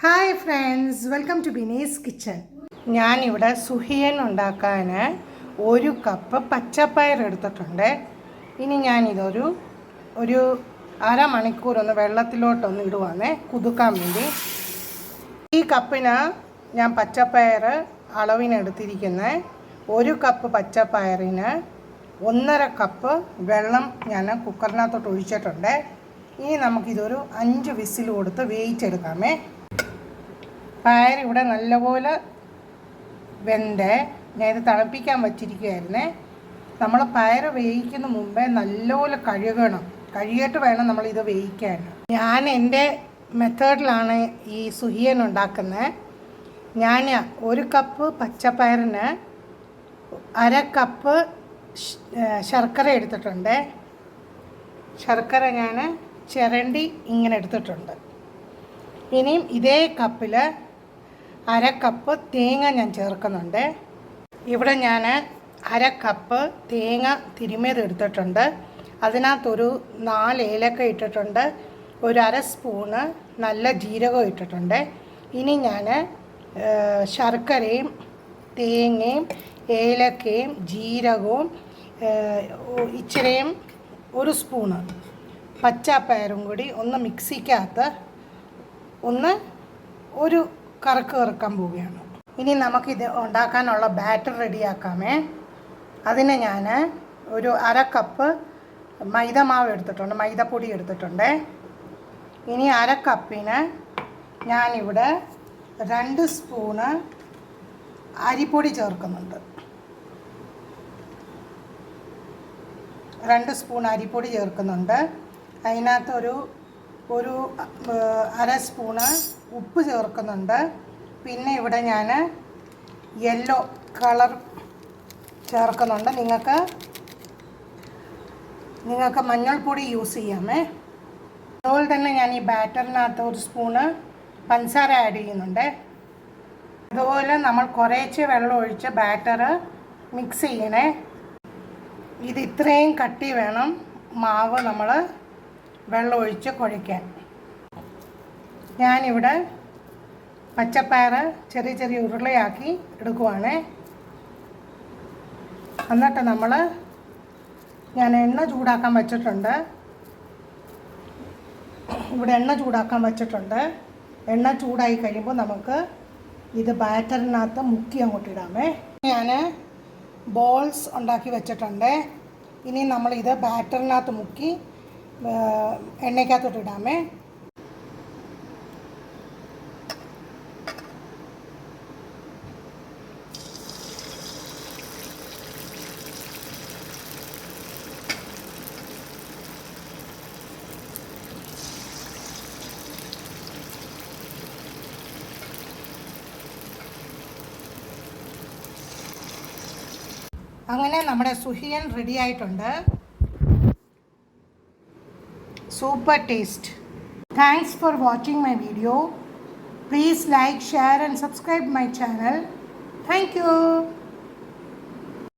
Hi friends, welcome to Bini's kitchen. ഞാനിവിടെ സുഹിയൻ ഉണ്ടാക്കാൻ 1 കപ്പ് പച്ചപ്പയർ എടുത്തിട്ടുണ്ട്. ഇനി ഞാനിതൊരു അരമണിക്കൂർ വെള്ളത്തിലോട്ടൊന്ന് ഇടുവാണേ, കുതിർക്കാൻ വേണ്ടി. ഈ കപ്പിന് ഞാൻ പച്ചപ്പയർ അളവിനെടുത്തിരിക്കുന്നത്. 1 കപ്പ് പച്ചപ്പയറിന് 1.5 കപ്പ് വെള്ളം ഞാൻ കുക്കറിനകത്തോട്ട് ഒഴിച്ചിട്ടുണ്ട്. ഇനി നമുക്കിതൊരു 5 വിസിൽ കൊടുത്ത് വേവിച്ചെടുക്കാമേ. പയർ ഇവിടെ നല്ലപോലെ വെന്ത് ഞാനിത് തണുപ്പിക്കാൻ വച്ചിരിക്കുകയായിരുന്നേ. നമ്മൾ പയർ വേവിക്കുന്ന മുമ്പേ നല്ലപോലെ കഴുകിയിട്ട് വേണം നമ്മളിത് വേവിക്കാൻ. ഞാൻ എൻ്റെ മെത്തേഡിലാണ് ഈ സുഹിയൻ ഉണ്ടാക്കുന്നത്. ഞാൻ 1 കപ്പ് പച്ചപ്പയറിന് 1/2 കപ്പ് ശർക്കര എടുത്തിട്ടുണ്ട്. ശർക്കര ഞാൻ ചിരണ്ടി ഇങ്ങനെ എടുത്തിട്ടുണ്ട്. ഇനിയും ഇതേ കപ്പിൽ 1/2 കപ്പ് തേങ്ങ ഞാൻ ചേർക്കുന്നുണ്ട്. ഇവിടെ ഞാൻ 1/2 കപ്പ് തേങ്ങ തിരുമിയത് എടുത്തിട്ടുണ്ട്. അതിനകത്തൊരു 4 ഏലക്ക ഇട്ടിട്ടുണ്ട്. ഒരു 1/2 സ്പൂണ് നല്ല ജീരകം ഇട്ടിട്ടുണ്ട്. ഇനി ഞാൻ ശർക്കരയും തേങ്ങയും ഏലക്കയും ജീരകവും ഇച്ചിരിയും 1 സ്പൂണ് പച്ചപ്പയറും കൂടി ഒന്ന് മിക്സിക്കകത്ത് ഒരു കറക്കാൻ പോവുകയാണ്. ഇനി നമുക്കിത് ഉണ്ടാക്കാനുള്ള ബാറ്റർ റെഡിയാക്കാമേ. അതിന് ഞാൻ ഒരു 1/2 കപ്പ് മൈദമാവ് എടുത്തിട്ടുണ്ട്, മൈദപ്പൊടി എടുത്തിട്ടുണ്ട്. ഇനി 1/2 കപ്പിന് ഞാനിവിടെ 2 സ്പൂണ് അരിപ്പൊടി ചേർക്കുന്നുണ്ട്. 2 സ്പൂൺ അരിപ്പൊടി ചേർക്കുന്നുണ്ട്. അതിനകത്ത് ഒരു 1/2 സ്പൂണ് ഉപ്പ് ചേർക്കുന്നുണ്ട്. പിന്നെ ഇവിടെ ഞാൻ യെല്ലോ കളർ ചേർക്കുന്നുണ്ട്. നിങ്ങൾക്ക് മഞ്ഞൾപ്പൊടി യൂസ് ചെയ്യാമേ. അതുപോലെ തന്നെ ഞാൻ ഈ ബാറ്ററിനകത്ത് 1 സ്പൂണ് പഞ്ചസാര ആഡ് ചെയ്യുന്നുണ്ട്. അതുപോലെ നമ്മൾ കുറേശ്ശെ വെള്ളം ഒഴിച്ച് ബാറ്റർ മിക്സ് ചെയ്യണേ. ഇത് ഇത്രയും കട്ടി വേണം മാവ് നമ്മൾ വെള്ളം ഒഴിച്ച് കുഴയ്ക്കാൻ. ഞാനിവിടെ പച്ചപ്പയർ ചെറിയ ഉരുളയാക്കി എടുക്കുവാണ്. എന്നിട്ട് ഞാൻ എണ്ണ ചൂടാക്കാൻ വച്ചിട്ടുണ്ട്. ഇവിടെ എണ്ണ ചൂടാക്കാൻ വച്ചിട്ടുണ്ട്. എണ്ണ ചൂടായി കഴിയുമ്പോൾ നമുക്ക് ഇത് ബാറ്ററിനകത്ത് മുക്കി അങ്ങോട്ട് ഇടാമേ. ഞാൻ ബോൾസ് ഉണ്ടാക്കി വെച്ചിട്ടുണ്ട്. ഇനി നമ്മളിത് ബാറ്ററിനകത്ത് മുക്കി എണ്ണയ്ക്കകത്തോട്ട് ഇടാമേ. അങ്ങനെ നമ്മുടെ സുഹിയൻ റെഡി ആയിട്ടുണ്ട്. Super taste. Thanks for watching my video. Please like, share and subscribe my channel. Thank you.